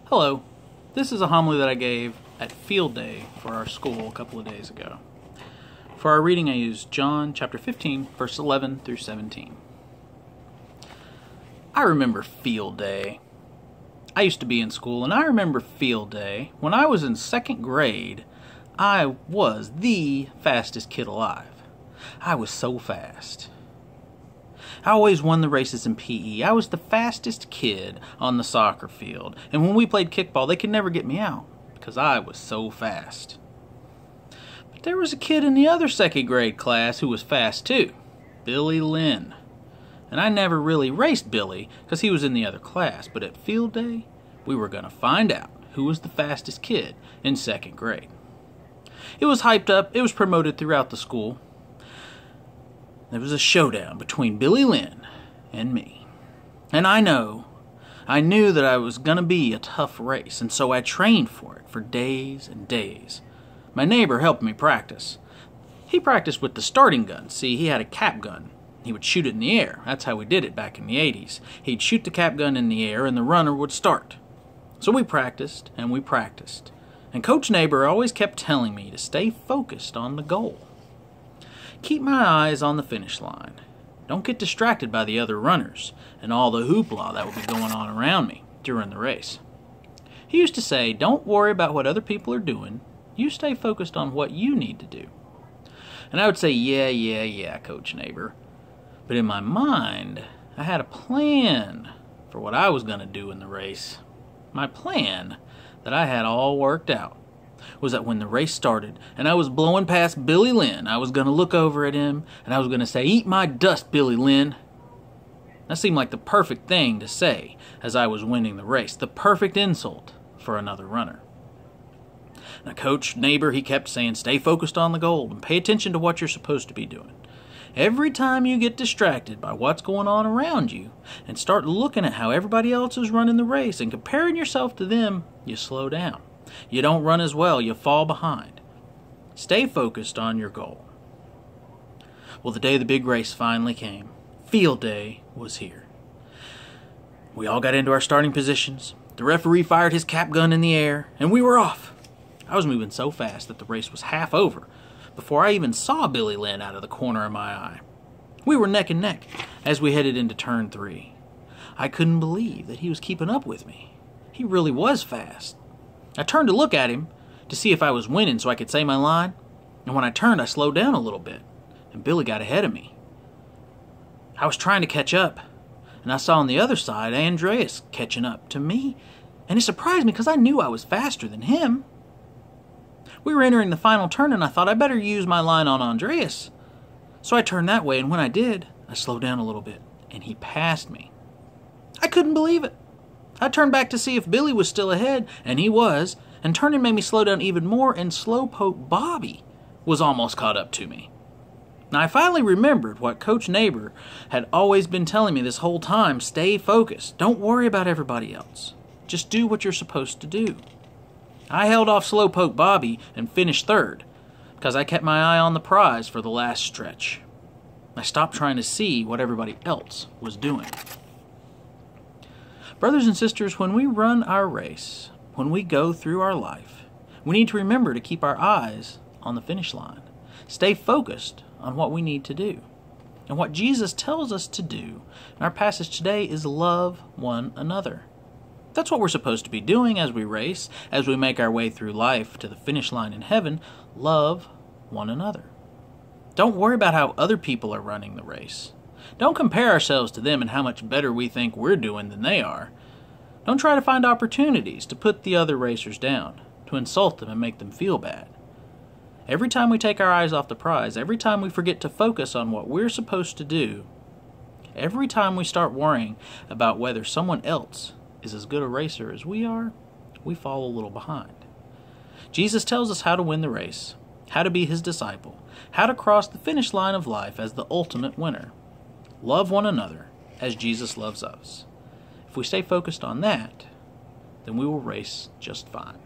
Hello, this is a homily that I gave at field day for our school a couple of days ago. For our reading I used John chapter 15 verse 11 through 17. I remember field day. I used to be in school and I remember field day. When I was in second grade, I was the fastest kid alive. I was so fast. I always won the races in PE. I was the fastest kid on the soccer field. And when we played kickball, they could never get me out because I was so fast. But there was a kid in the other second grade class who was fast too, Billy Lynn. And I never really raced Billy because he was in the other class. But at field day, we were going to find out who was the fastest kid in second grade. It was hyped up. It was promoted throughout the school. There was a showdown between Billy Lynn and me. And I knew that I was going to be a tough race, and so I trained for it for days and days. My neighbor helped me practice. He practiced with the starting gun. See, he had a cap gun. He would shoot it in the air. That's how we did it back in the 80s. He'd shoot the cap gun in the air and the runner would start. So we practiced and we practiced. And Coach Neighbor always kept telling me to stay focused on the goal. Keep my eyes on the finish line. Don't get distracted by the other runners and all the hoopla that would be going on around me during the race. He used to say, don't worry about what other people are doing. You stay focused on what you need to do. And I would say, yeah, Coach Neighbor. But in my mind, I had a plan for what I was going to do in the race. My plan that I had all worked out was that when the race started and I was blowing past Billy Lynn, I was going to look over at him and I was going to say, "Eat my dust, Billy Lynn." That seemed like the perfect thing to say as I was winning the race, the perfect insult for another runner. Now, Coach Neighbor, he kept saying, stay focused on the goal and pay attention to what you're supposed to be doing. Every time you get distracted by what's going on around you and start looking at how everybody else is running the race and comparing yourself to them, you slow down. You don't run as well, you fall behind. Stay focused on your goal. Well, the day the big race finally came, field day was here. We all got into our starting positions. The referee fired his cap gun in the air, and we were off. I was moving so fast that the race was half over before I even saw Billy Lynn out of the corner of my eye. We were neck and neck as we headed into turn 3. I couldn't believe that he was keeping up with me. He really was fast. I turned to look at him to see if I was winning so I could say my line, and when I turned, I slowed down a little bit, and Billy got ahead of me. I was trying to catch up, and I saw on the other side Andreas catching up to me, and it surprised me because I knew I was faster than him. We were entering the final turn, and I thought I better use my line on Andreas. So I turned that way, and when I did, I slowed down a little bit, and he passed me. I couldn't believe it. I turned back to see if Billy was still ahead, and he was, and turning made me slow down even more, and Slowpoke Bobby was almost caught up to me. Now I finally remembered what Coach Neighbor had always been telling me this whole time, stay focused, don't worry about everybody else. Just do what you're supposed to do. I held off Slowpoke Bobby and finished third, because I kept my eye on the prize for the last stretch. I stopped trying to see what everybody else was doing. Brothers and sisters, when we run our race, when we go through our life, we need to remember to keep our eyes on the finish line. Stay focused on what we need to do. And what Jesus tells us to do in our passage today is love one another. That's what we're supposed to be doing as we race, as we make our way through life to the finish line in heaven. Love one another. Don't worry about how other people are running the race. Don't compare ourselves to them and how much better we think we're doing than they are. Don't try to find opportunities to put the other racers down, to insult them and make them feel bad. Every time we take our eyes off the prize, every time we forget to focus on what we're supposed to do, every time we start worrying about whether someone else is as good a racer as we are, we fall a little behind. Jesus tells us how to win the race, how to be his disciple, how to cross the finish line of life as the ultimate winner. Love one another as Jesus loves us. If we stay focused on that, then we will race just fine.